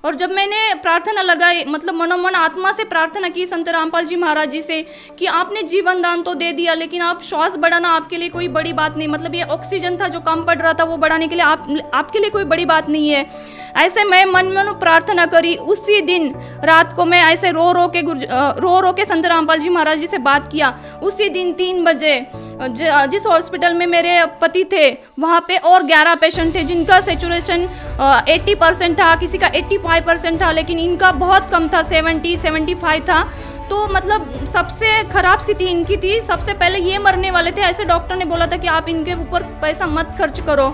और जब मैंने प्रार्थना लगाई, मतलब मनोमन आत्मा से प्रार्थना की संत रामपाल जी महाराज जी से कि आपने जीवन दान तो दे दिया, लेकिन आप श्वास बढ़ाना आपके लिए कोई बड़ी बात नहीं, मतलब ये ऑक्सीजन था जो कम पड़ रहा था वो बढ़ाने के लिए आपके लिए कोई बड़ी बात नहीं है। ऐसे मैं मन में प्रार्थना करी। उसी दिन रात को मैं ऐसे रो रो के संत रामपाल जी महाराज जी से बात किया। उसी दिन 3 बजे जिस हॉस्पिटल में मेरे पति थे वहाँ पे और 11 पेशेंट थे जिनका सेचुरेशन 80% था, किसी का 85% था, लेकिन इनका बहुत कम था, 70-75 था। तो मतलब सबसे खराब स्थिति इनकी थी। सबसे पहले ये मरने वाले थे। ऐसे डॉक्टर ने बोला था कि आप इनके ऊपर पैसा मत खर्च करो।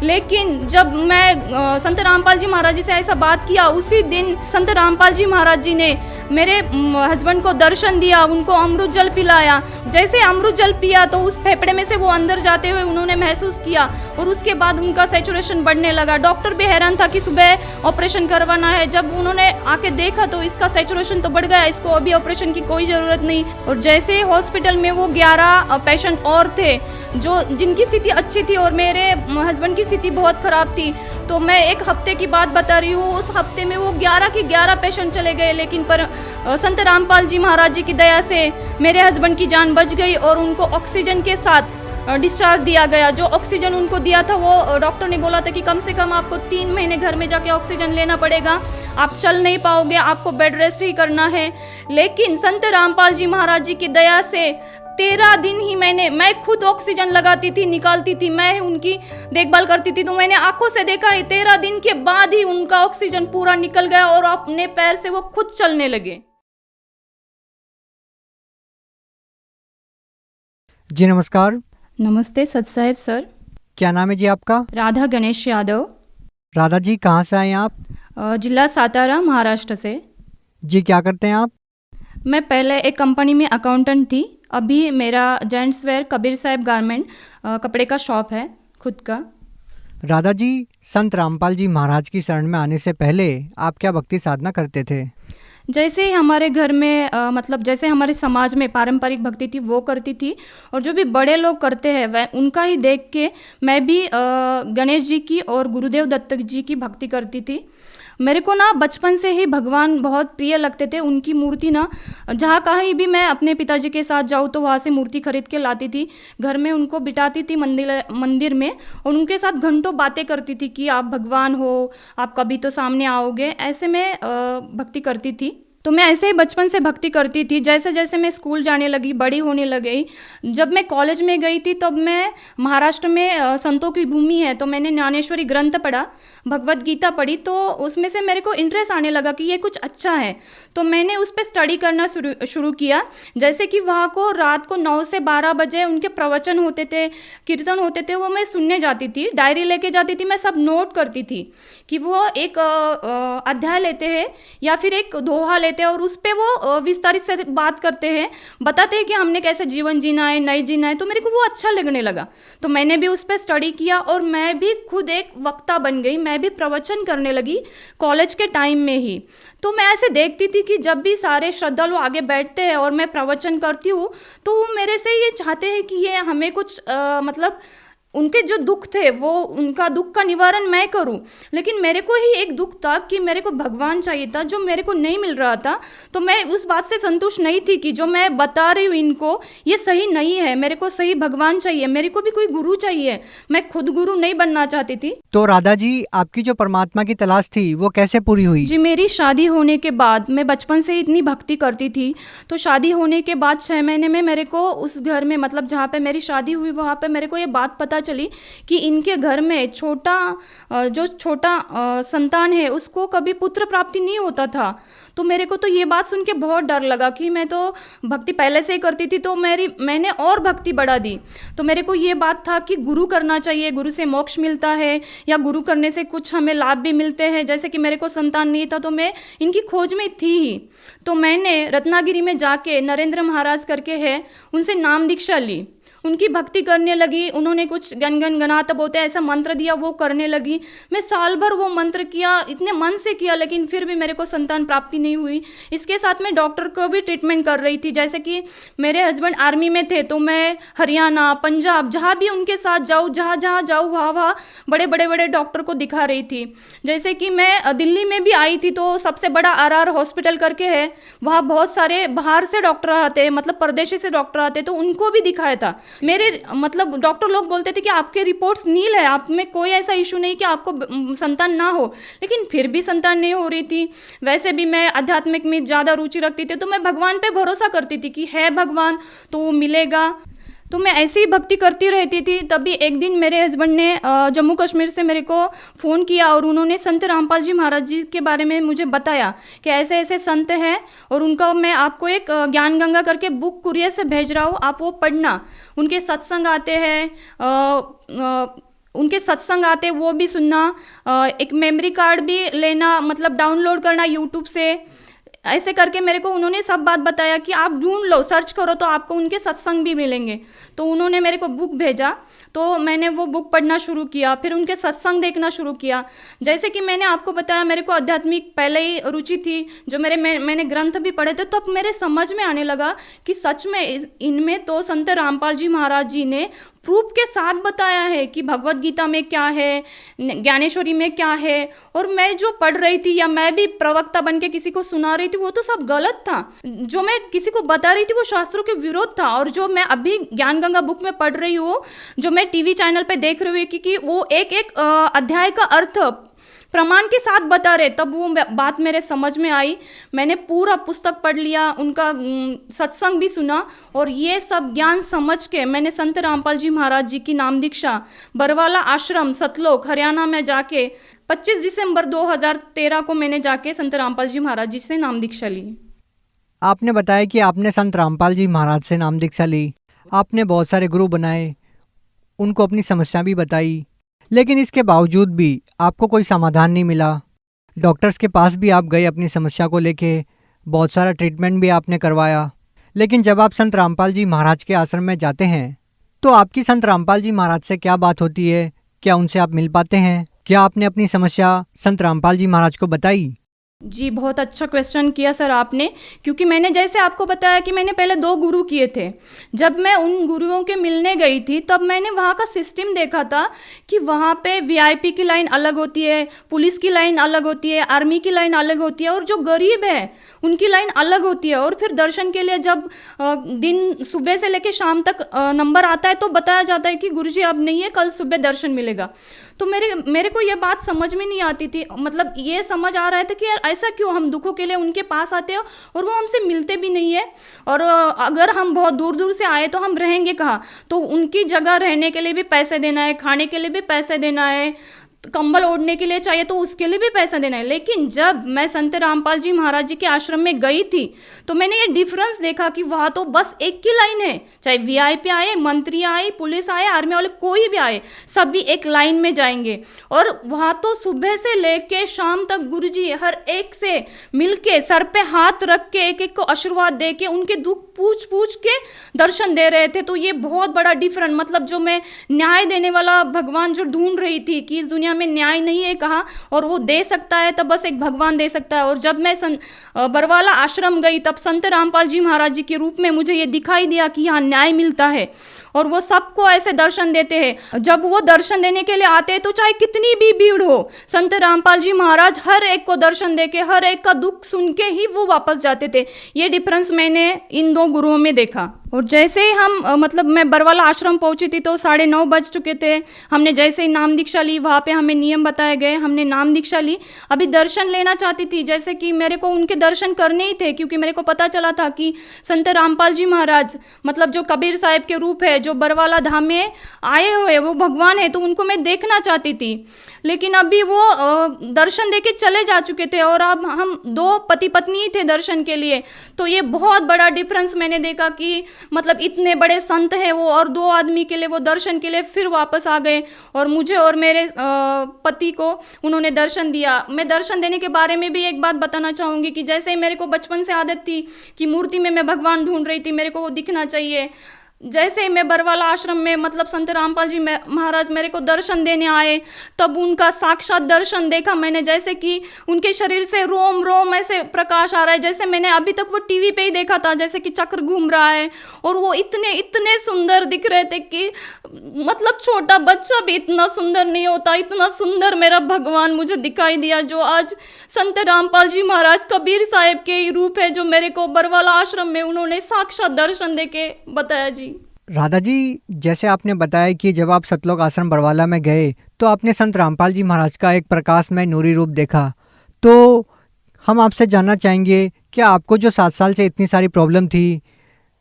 लेकिन जब मैं संत रामपाल जी महाराज जी से ऐसा बात किया, उसी दिन संत रामपाल जी महाराज जी ने मेरे हस्बैंड को दर्शन दिया, उनको अमृत जल पिलाया। जैसे अमृत जल पिया तो उस फेफड़े में से वो अंदर जाते हुए उन्होंने महसूस किया और उसके बाद उनका सैचुरेशन बढ़ने लगा। डॉक्टर भी हैरान था कि सुबह ऑपरेशन करवाना है। जब उन्होंने आके देखा तो इसका सैचुरेशन तो बढ़ गया, इसको अभी ऑपरेशन की कोई ज़रूरत नहीं। और जैसे हॉस्पिटल में वो 11 पेशेंट और थे जिनकी स्थिति अच्छी थी और मेरे हस्बैंड की स्थिति बहुत ख़राब थी। तो मैं 1 हफ्ते की बात बता रही हूँ। उस हफ्ते में वो 11 के 11 पेशेंट चले गए, लेकिन पर संत रामपाल जी महाराज जी की दया से मेरे हस्बैंड की जान बच गई और उनको ऑक्सीजन के साथ डिस्चार्ज दिया गया। जो ऑक्सीजन उनको दिया था वो डॉक्टर ने बोला था कि कम से कम आपको 3 महीने घर में जाके ऑक्सीजन लेना पड़ेगा, आप चल नहीं पाओगे, आपको बेड रेस्ट ही करना है। लेकिन संत रामपाल जी महाराज जी की दया से 13 दिन ही मैं खुद ऑक्सीजन लगाती थी, निकालती थी, मैं उनकी देखभाल करती थी। तो मैंने आंखों से देखा है 13 दिन के बाद ही उनका ऑक्सीजन पूरा निकल गया और अपने पैर से वो खुद चलने लगे। जी नमस्कार। नमस्ते सत साहेब सर। क्या नाम है जी आपका? राधा गणेश यादव। राधा जी कहाँ से आए हैं आप? जिला सातारा, महाराष्ट्र से। जी क्या करते हैं आप? मैं पहले एक कंपनी में अकाउंटेंट थी। अभी मेरा जेंट्स वेयर कबीर साहब गारमेंट कपड़े का शॉप है खुद का। राधा जी, संत रामपाल जी महाराज की शरण में आने से पहले आप क्या भक्ति साधना करते थे? जैसे हमारे घर में मतलब जैसे हमारे समाज में पारंपरिक भक्ति थी वो करती थी, और जो भी बड़े लोग करते हैं वह उनका ही देख के मैं भी गणेश जी की और गुरुदेव दत्त जी की भक्ति करती थी। मेरे को ना बचपन से ही भगवान बहुत प्रिय लगते थे। उनकी मूर्ति ना जहाँ कहीं भी मैं अपने पिताजी के साथ जाऊँ तो वहाँ से मूर्ति खरीद के लाती थी, घर में उनको बिठाती थी मंदिर में, और उनके साथ घंटों बातें करती थी कि आप भगवान हो, आप कभी तो सामने आओगे। ऐसे में भक्ति करती थी। तो मैं ऐसे ही बचपन से भक्ति करती थी। जैसे जैसे मैं स्कूल जाने लगी, बड़ी होने लगी, जब मैं कॉलेज में गई थी तब मैं महाराष्ट्र में संतों की भूमि है तो मैंने ज्ञानेश्वरी ग्रंथ पढ़ा, भगवत गीता पढ़ी। तो उसमें से मेरे को इंटरेस्ट आने लगा कि ये कुछ अच्छा है, तो मैंने उस पर स्टडी करना शुरू किया। जैसे कि वहाँ को रात को 9 से 12 बजे उनके प्रवचन होते थे, कीर्तन होते थे, वो मैं सुनने जाती थी, डायरी लेके जाती थी, मैं सब नोट करती थी कि वो एक अध्याय लेते हैं या फिर एक दोहा लेते हैं और उस पर वो विस्तारित से बात करते हैं, बताते हैं कि हमने कैसे जीवन जीना है, नहीं जीना है। तो मेरे को वो अच्छा लगने लगा, तो मैंने भी उस पर स्टडी किया और मैं भी खुद एक वक्ता बन गई। मैं भी प्रवचन करने लगी कॉलेज के टाइम में ही। तो मैं ऐसे देखती थी कि जब भी सारे श्रद्धालु आगे बैठते हैं और मैं प्रवचन करती हूँ तो वो मेरे से ये चाहते हैं कि ये हमें कुछ मतलब उनके जो दुख थे वो उनका दुख का निवारण मैं करूं। लेकिन मेरे को ही एक दुख था कि मेरे को भगवान चाहिए था जो मेरे को नहीं मिल रहा था। तो मैं उस बात से संतुष्ट नहीं थी कि जो मैं बता रही हूँ इनको ये सही नहीं है, मेरे को सही भगवान चाहिए, मेरे को भी कोई गुरु चाहिए, मैं खुद गुरु नहीं बनना चाहती थी। तो राधा जी, आपकी जो परमात्मा की तलाश थी वो कैसे पूरी हुई? जी, मेरी शादी होने के बाद, मैं बचपन से इतनी भक्ति करती थी, तो शादी होने के बाद 6 महीने में मेरे को उस घर में, मतलब जहाँ पे मेरी शादी हुई वहाँ पे मेरे को ये बात पता चली कि इनके घर में जो छोटा संतान है उसको कभी पुत्र प्राप्ति नहीं होता था। तो मेरे को तो ये बात सुन के बहुत डर लगा कि मैं तो भक्ति पहले से ही करती थी, तो मैंने और भक्ति बढ़ा दी। तो मेरे को ये बात था कि गुरु करना चाहिए, गुरु से मोक्ष मिलता है या गुरु करने से कुछ हमें लाभ भी मिलते हैं। जैसे कि मेरे को संतान नहीं था तो मैं इनकी खोज में थी ही। तो मैंने रत्नागिरी में जाके नरेंद्र महाराज करके है, उनसे नाम दीक्षा ली उनकी भक्ति करने लगी। उन्होंने कुछ गन गनाता बोलते हैं ऐसा मंत्र दिया, वो करने लगी। मैं साल भर वो मंत्र किया, इतने मन से किया, लेकिन फिर भी मेरे को संतान प्राप्ति नहीं हुई। इसके साथ मैं डॉक्टर को भी ट्रीटमेंट कर रही थी। जैसे कि मेरे हस्बैंड आर्मी में थे, तो मैं हरियाणा, पंजाब, जहाँ भी उनके साथ जाऊँ, जहाँ जहाँ जाऊँ वहाँ बड़े डॉक्टर को दिखा रही थी। जैसे कि मैं दिल्ली में भी आई थी, तो सबसे बड़ा RR हॉस्पिटल करके है, वहाँ बहुत सारे बाहर से डॉक्टर आते हैं, मतलब परदेशी से डॉक्टर आते, तो उनको भी दिखाया था। मेरे मतलब डॉक्टर लोग बोलते थे कि आपके रिपोर्ट्स नील है, आप में कोई ऐसा इशू नहीं कि आपको संतान ना हो, लेकिन फिर भी संतान नहीं हो रही थी। वैसे भी मैं आध्यात्मिक में ज़्यादा रुचि रखती थी, तो मैं भगवान पे भरोसा करती थी कि है भगवान तो वो मिलेगा, तो मैं ऐसी ही भक्ति करती रहती थी। तभी एक दिन मेरे हस्बैंड ने जम्मू कश्मीर से मेरे को फ़ोन किया और उन्होंने संत रामपाल जी महाराज जी के बारे में मुझे बताया कि ऐसे ऐसे संत हैं और उनका मैं आपको एक ज्ञान गंगा करके बुक कुरियर से भेज रहा हूँ, आप वो पढ़ना। उनके सत्संग आते हैं, उनके सत्संग आते वो भी सुनना, एक मेमोरी कार्ड भी लेना, मतलब डाउनलोड करना यूट्यूब से। ऐसे करके मेरे को उन्होंने सब बात बताया कि आप ढूंढ लो, सर्च करो तो आपको उनके सत्संग भी मिलेंगे। तो उन्होंने मेरे को बुक भेजा, तो मैंने वो बुक पढ़ना शुरू किया, फिर उनके सत्संग देखना शुरू किया। जैसे कि मैंने आपको बताया मेरे को आध्यात्मिक पहले ही रुचि थी, जो मैंने ग्रंथ भी पढ़े थे, तो अब मेरे समझ में आने लगा कि सच में इनमें तो संत रामपाल जी महाराज जी ने प्रूफ के साथ बताया है कि भगवत गीता में क्या है, ज्ञानेश्वरी में क्या है। और मैं जो पढ़ रही थी या मैं भी प्रवक्ता बन के किसी को सुना रही थी, वो तो सब गलत था। जो मैं किसी को बता रही थी वो शास्त्रों के विरोध था। और जो मैं अभी ज्ञान गंगा बुक में पढ़ रही हूँ, जो मैं टीवी चैनल पे देख रही हूँ कि वो एक एक अध्याय का अर्थ प्रमाण के साथ बता रहे, तब वो बात मेरे समझ में आई। मैंने पूरा पुस्तक पढ़ लिया, उनका सत्संग भी सुना, और ये सब ज्ञान समझ के मैंने संत रामपाल जी महाराज जी की नाम दीक्षा बरवाला आश्रम सतलोक हरियाणा में जाके 25 दिसंबर 2013 को मैंने जाके संत रामपाल जी महाराज जी से नाम दीक्षा ली। आपने बताया कि आपने संत रामपाल जी महाराज से नाम दीक्षा ली, आपने बहुत सारे गुरु बनाए, उनको अपनी समस्या भी बताई, लेकिन इसके बावजूद भी आपको कोई समाधान नहीं मिला। डॉक्टर्स के पास भी आप गए अपनी समस्या को लेके, बहुत सारा ट्रीटमेंट भी आपने करवाया, लेकिन जब आप संत रामपाल जी महाराज के आश्रम में जाते हैं तो आपकी संत रामपाल जी महाराज से क्या बात होती है? क्या उनसे आप मिल पाते हैं? क्या आपने अपनी समस्या संत रामपाल जी महाराज को बताई? जी, बहुत अच्छा क्वेश्चन किया सर आपने, क्योंकि मैंने जैसे आपको बताया कि मैंने पहले 2 गुरु किए थे। जब मैं उन गुरुओं के मिलने गई थी, तब मैंने वहाँ का सिस्टम देखा था कि वहाँ पे VIP की लाइन अलग होती है, पुलिस की लाइन अलग होती है, आर्मी की लाइन अलग होती है, और जो गरीब है उनकी लाइन अलग होती है। और फिर दर्शन के लिए जब दिन सुबह से लेकर शाम तक नंबर आता है, तो बताया जाता है कि गुरुजी अब नहीं है, कल सुबह दर्शन मिलेगा। तो मेरे को ये बात समझ में नहीं आती थी, मतलब ये समझ आ रहा था कि यार ऐसा क्यों, हम दुखों के लिए उनके पास आते हो और वो हमसे मिलते भी नहीं है, और अगर हम बहुत दूर दूर से आए तो हम रहेंगे कहाँ? तो उनकी जगह रहने के लिए भी पैसे देना है, खाने के लिए भी पैसे देना है, कंबल ओढ़ने के लिए चाहिए तो उसके लिए भी पैसा देना है। लेकिन जब मैं संत रामपाल जी महाराज जी के आश्रम में गई थी, तो मैंने ये डिफरेंस देखा कि वहाँ तो बस एक ही लाइन है, चाहे VIP आए, मंत्री आए, पुलिस आए, आर्मी वाले कोई भी आए, सभी एक लाइन में जाएंगे। और वहाँ तो सुबह से लेके शाम तक गुरुजी हर एक से मिलके सर पे हाथ रख के एक एक को आशीर्वाद दे के उनके दुख पूछ पूछ के दर्शन दे रहे थे। तो ये बहुत बड़ा डिफरेंट, मतलब जो मैं न्याय देने वाला भगवान जो ढूंढ रही थी कि इस दुनिया में न्याय नहीं है कहाँ, और वो दे सकता है तब बस एक भगवान दे सकता है। और जब मैं बरवाला आश्रम गई, तब संत रामपाल जी महाराज जी के रूप में मुझे ये दिखाई दिया कि यहाँ न्याय मिलता है, और वो सबको ऐसे दर्शन देते हैं। जब वो दर्शन देने के लिए आते हैं तो चाहे कितनी भी भीड़ हो, संत रामपाल जी महाराज हर एक को दर्शन देके हर एक का दुख सुन के ही वो वापस जाते थे। ये डिफरेंस मैंने इन 2 गुरुओं में देखा। और जैसे ही हम मतलब मैं बरवाला आश्रम पहुंची थी तो 9:30 बज चुके थे। हमने जैसे ही नाम दीक्षा ली, वहाँ पे हमें नियम बताए गए, हमने नाम दीक्षा ली। अभी दर्शन लेना चाहती थी, जैसे कि मेरे को उनके दर्शन करने ही थे, क्योंकि मेरे को पता चला था कि संत रामपाल जी महाराज मतलब जो कबीर साहिब के रूप है, जो बरवाला धाम में आए हुए वो भगवान है, तो उनको मैं देखना चाहती थी। लेकिन अभी वो दर्शन देके चले जा चुके थे, और अब हम 2 पति पत्नी थे दर्शन के लिए। तो ये बहुत बड़ा डिफरेंस मैंने देखा कि मतलब इतने बड़े संत हैं वो, और 2 आदमी के लिए वो दर्शन के लिए फिर वापस आ गए, और मुझे और मेरे पति को उन्होंने दर्शन दिया। मैं दर्शन देने के बारे में भी एक बात बताना चाहूँगी कि जैसे मेरे को बचपन से आदत थी कि मूर्ति में मैं भगवान ढूंढ रही थी, मेरे को वो दिखना चाहिए। जैसे मैं बरवाला आश्रम में मतलब संत रामपाल जी महाराज मेरे को दर्शन देने आए, तब उनका साक्षात दर्शन देखा मैंने, जैसे कि उनके शरीर से रोम रोम ऐसे प्रकाश आ रहा है, जैसे मैंने अभी तक वो टीवी पे ही देखा था, जैसे कि चक्र घूम रहा है। और वो इतने इतने सुंदर दिख रहे थे कि मतलब छोटा बच्चा भी इतना सुंदर नहीं होता, इतना सुंदर मेरा भगवान मुझे दिखाई दिया, जो आज संत रामपाल जी महाराज कबीर साहिब के ही रूप है, जो मेरे को बरवाला आश्रम में उन्होंने साक्षात दर्शन देके बताया जी। राधा जी, जैसे आपने बताया कि जब आप सतलोक आश्रम बरवाला में गए तो आपने संत रामपाल जी महाराज का एक प्रकाशमय नूरी रूप देखा, तो हम आपसे जानना चाहेंगे क्या आपको जो 7 साल से इतनी सारी प्रॉब्लम थी,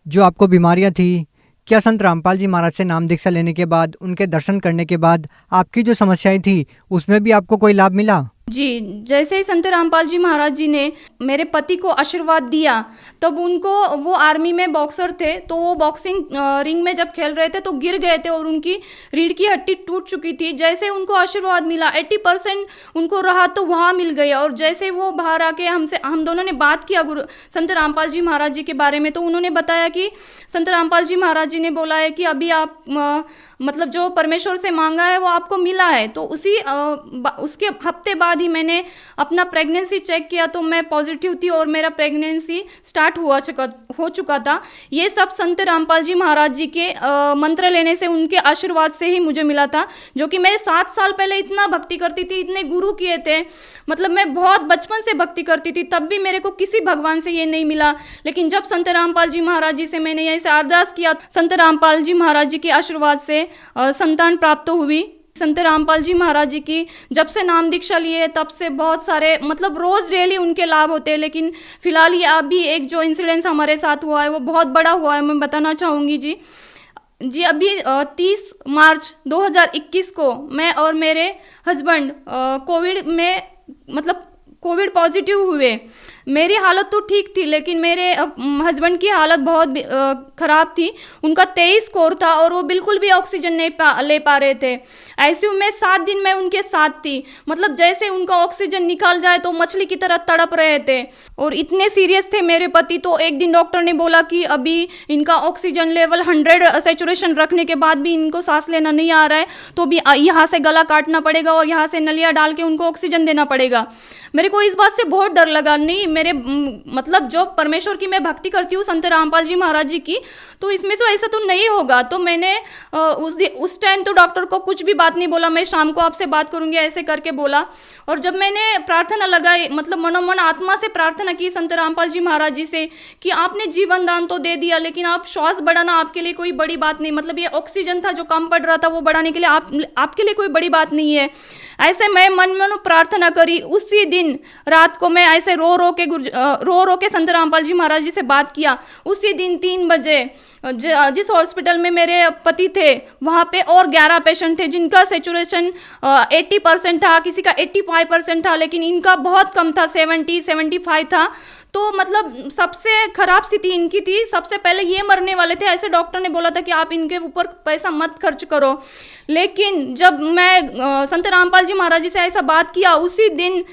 जो आपको बीमारियां थी, क्या संत रामपाल जी महाराज से नाम दीक्षा लेने के बाद, उनके दर्शन करने के बाद आपकी जो समस्याएं थी उसमें भी आपको कोई लाभ मिला? जी, जैसे ही संत रामपाल जी महाराज जी ने मेरे पति को आशीर्वाद दिया, तब उनको, वो आर्मी में बॉक्सर थे, तो वो बॉक्सिंग रिंग में जब खेल रहे थे तो गिर गए थे और उनकी रीढ़ की हड्डी टूट चुकी थी। जैसे उनको आशीर्वाद मिला, 80% उनको राहत तो वहाँ मिल गई। और जैसे वो बाहर आके हम दोनों ने बात किया संत रामपाल जी महाराज जी के बारे में, तो उन्होंने बताया कि संत रामपाल जी महाराज जी ने बोला है कि अभी आप मतलब जो परमेश्वर से मांगा है वो आपको मिला है। तो उसके हफ्ते बाद ही मैंने अपना प्रेगनेंसी चेक किया, तो मैं पॉजिटिव थी और मेरा प्रेगनेंसी स्टार्ट हो चुका था। ये सब संत रामपाल जी महाराज जी के मंत्र लेने से, उनके आशीर्वाद से ही मुझे मिला था, जो कि मैं 7 साल पहले इतना भक्ति करती थी, इतने गुरु किए थे, मतलब मैं बहुत बचपन से भक्ति करती थी, तब भी मेरे को किसी भगवान से ये नहीं मिला। लेकिन जब संत रामपाल जी महाराज जी से मैंने ऐसे अरदास किया, संत रामपाल जी महाराज जी के आशीर्वाद से संतान प्राप्त हुई। संत रामपाल जी महाराज जी की जब से नाम दीक्षा लिए तब से बहुत सारे, मतलब रोज डेली उनके लाभ होते हैं। लेकिन फिलहाल ये अभी एक जो इंसिडेंस हमारे साथ हुआ है वो बहुत बड़ा हुआ है, मैं बताना चाहूँगी जी। अभी 30 मार्च 2021 को मैं और मेरे हस्बैंड कोविड में, मतलब कोविड पॉजिटिव हुए। मेरी हालत तो ठीक थी, लेकिन मेरे हस्बैंड की हालत बहुत ख़राब थी। उनका 23 स्कोर था और वो बिल्कुल भी ऑक्सीजन नहीं ले पा रहे थे। आईसीयू में 7 दिन मैं उनके साथ थी, मतलब जैसे उनका ऑक्सीजन निकाल जाए तो मछली की तरह तड़प रहे थे और इतने सीरियस थे मेरे पति। तो एक दिन डॉक्टर ने बोला कि अभी इनका ऑक्सीजन लेवल 100 सैचुरेशन रखने के बाद भी इनको सांस लेना नहीं आ रहा है, तो भी यहाँ से गला काटना पड़ेगा और यहाँ से नलिया डाल के उनको ऑक्सीजन देना पड़ेगा। मेरे को इस बात से बहुत डर लगा। नहीं, मेरे मतलब जो परमेश्वर की मैं भक्ति करती हूँ, संत रामपाल जी महाराज जी की, तो इसमें से ऐसा तो नहीं होगा। तो मैंने उस टाइम तो डॉक्टर को कुछ भी बात नहीं बोला, मैं शाम को आपसे बात करूँगी ऐसे करके बोला। और जब मैंने प्रार्थना लगाई, मतलब मनोमन आत्मा से प्रार्थना की संत रामपाल जी महाराज जी से कि आपने जीवन दान तो दे दिया, लेकिन आप श्वास बढ़ाना आपके लिए कोई बड़ी बात नहीं, मतलब ये ऑक्सीजन था जो कम पड़ रहा था वो बढ़ाने के लिए आपके लिए कोई बड़ी बात नहीं है। ऐसे मैं मन मन प्रार्थना करी। उसी दिन रात को मैं ऐसे रो रो के संत रामपाल जी महाराज जी से बात किया। उसी दिन 3 बजे जिस हॉस्पिटल में मेरे पति थे वहाँ पे और 11 पेशेंट थे जिनका सेचुरेशन 80% था, किसी का 85% था, लेकिन इनका बहुत कम था, 70-75 था। तो मतलब सबसे खराब स्थिति इनकी थी, सबसे पहले ये मरने वाले थे। ऐसे डॉक्टर ने बोला था कि आप इनके ऊपर पैसा मत खर्च करो। लेकिन जब मैं संत रामपाल जी महाराज जी से ऐसा बात किया, उसी दिन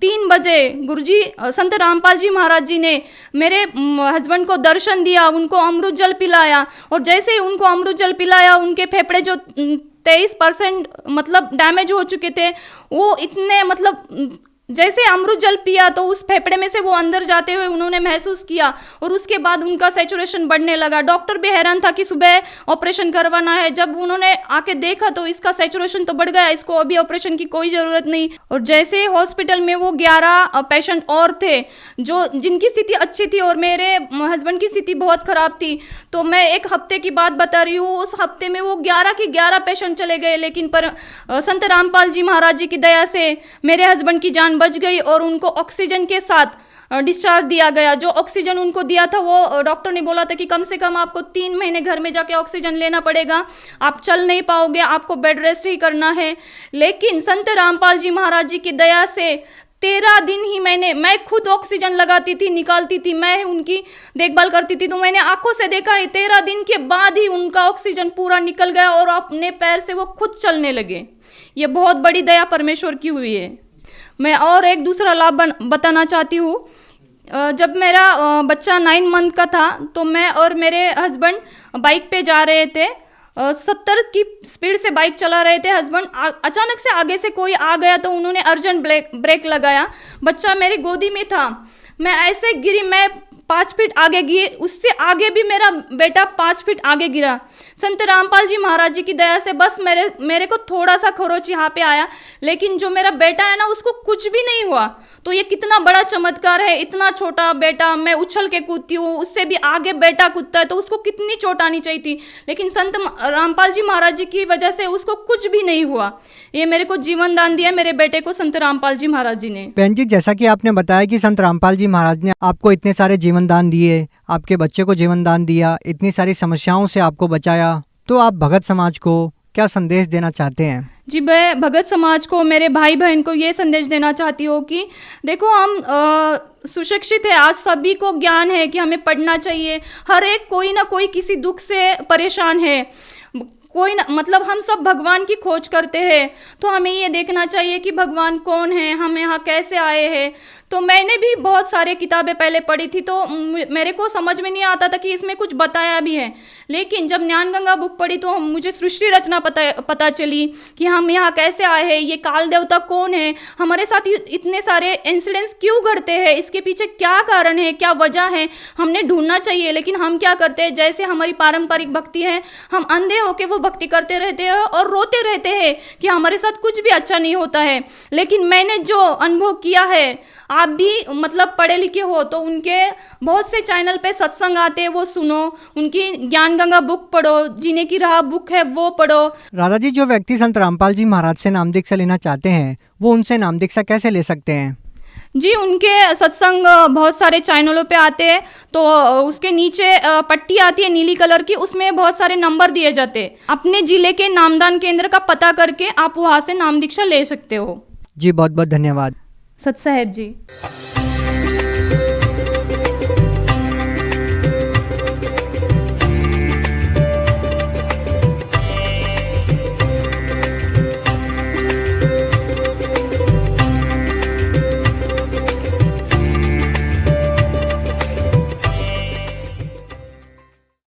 3 बजे गुरुजी संत रामपाल जी महाराज जी ने मेरे हस्बैंड को दर्शन दिया, उनको अमृत जल पिलाया। और जैसे ही उनको अमृत जल पिलाया, उनके फेफड़े जो 23% मतलब डैमेज हो चुके थे, वो इतने, मतलब जैसे अमृत जल पिया तो उस फेफड़े में से वो अंदर जाते हुए उन्होंने महसूस किया और उसके बाद उनका सैचुरेशन बढ़ने लगा। डॉक्टर भी हैरान था कि सुबह ऑपरेशन करवाना है, जब उन्होंने आके देखा तो इसका सैचुरेशन तो बढ़ गया, इसको अभी ऑपरेशन की कोई ज़रूरत नहीं। और जैसे हॉस्पिटल में वो 11 पेशेंट और थे जो जिनकी स्थिति अच्छी थी और मेरे हस्बैंड की स्थिति बहुत ख़राब थी। तो मैं 1 हफ्ते की बात बता रही हूँ, उस हफ्ते में वो 11 के 11 पेशेंट चले गए। लेकिन पर संत रामपाल जी महाराज जी की दया से मेरे हस्बैंड की जान बच गई और उनको ऑक्सीजन के साथ डिस्चार्ज दिया गया। जो ऑक्सीजन उनको दिया था वो डॉक्टर ने बोला था कि कम से कम आपको 3 महीने घर में जाके ऑक्सीजन लेना पड़ेगा, आप चल नहीं पाओगे, आपको बेड रेस्ट ही करना है। लेकिन संत रामपाल जी महाराज जी की दया से 13 दिन ही मैं खुद ऑक्सीजन लगाती थी, निकालती थी, मैं उनकी देखभाल करती थी। तो मैंने आंखों से देखा है 13 दिन के बाद ही उनका ऑक्सीजन पूरा निकल गया और अपने पैर से वो खुद चलने लगे। ये बहुत बड़ी दया परमेश्वर की हुई है। मैं और एक दूसरा लाभ बताना चाहती हूँ। जब मेरा बच्चा 9 मंथ का था तो मैं और मेरे हस्बैंड बाइक पे जा रहे थे। 70 की स्पीड से बाइक चला रहे थे। हस्बैंड अचानक से आगे से कोई आ गया तो उन्होंने अर्जेंट ब्रेक लगाया। बच्चा मेरी गोदी में था, मैं ऐसे गिरी, मैं 5 फीट आगे गिरी, उससे आगे भी मेरा बेटा 5 फीट आगे गिरा। संत रामपाल जी महाराज जी की दया से बस मेरे को थोड़ा सा खरोच यहाँ पे आया, लेकिन जो मेरा बेटा है ना उसको कुछ भी नहीं हुआ। तो ये कितना बड़ा चमत्कार है। इतना छोटा बेटा, मैं उछल के कूदती हूँ, उससे भी आगे बेटा कूदता है तो उसको कितनी चोट आनी चाहिए थी, लेकिन संत रामपाल जी महाराज जी की वजह से उसको कुछ भी नहीं हुआ। ये मेरे को जीवन दान दिया मेरे बेटे को संत रामपाल जी महाराज जी ने। बहन जी, जैसा कि आपने बताया कि संत रामपाल जी महाराज ने आपको इतने सारे जीवन दान दिए, आपके बच्चे को जीवन दान दिया, इतनी सारी समस्याओं से आपको बचाया, तो आप भगत समाज को क्या संदेश देना चाहते हैं? जी, मैं भगत समाज को, मेरे भाई बहन को ये संदेश देना चाहती हूँ कि देखो, हम सुशिक्षित है, आज सभी को ज्ञान है कि हमें पढ़ना चाहिए। हर एक कोई ना कोई किसी दुख से परेशान है, कोई ना, मतलब हम सब भगवान की खोज करते हैं, तो हमें ये देखना चाहिए कि भगवान कौन है, हम यहाँ कैसे आए हैं। तो मैंने भी बहुत सारे किताबें पहले पढ़ी थी तो मेरे को समझ में नहीं आता था कि इसमें कुछ बताया भी है, लेकिन जब ज्ञान गंगा बुक पढ़ी तो मुझे सृष्टि रचना पता चली कि हम यहाँ कैसे आए हैं, ये काल देवता कौन है, हमारे साथ इतने सारे इंसिडेंट्स क्यों घटते हैं, इसके पीछे क्या कारण है, क्या वजह है, हमने ढूंढना चाहिए। लेकिन हम क्या करते हैं, जैसे हमारी पारंपरिक भक्ति है, हम अंधे होके वो भक्ति करते रहते हैं और रोते रहते हैं कि हमारे साथ कुछ भी अच्छा नहीं होता है। लेकिन मैंने जो अनुभव किया है, आप भी मतलब पढ़े लिखे हो तो उनके बहुत से चैनल पे सत्संग आते हैं, वो सुनो, उनकी ज्ञान गंगा बुक पढ़ो, जीने की राह बुक है वो पढ़ो। राधा जी, जो व्यक्ति संत रामपाल जी महाराज से नाम दीक्षा लेना चाहते हैं वो उनसे नाम दीक्षा कैसे ले सकते हैं? जी, उनके सत्संग बहुत सारे चैनलों पे आते हैं, तो उसके नीचे पट्टी आती है नीली कलर की, उसमें बहुत सारे नंबर दिए जाते हैं। अपने जिले के नामदान केंद्र का पता करके आप वहाँ से नाम दीक्षा ले सकते हो। जी, बहुत बहुत धन्यवाद। सत साहेब जी।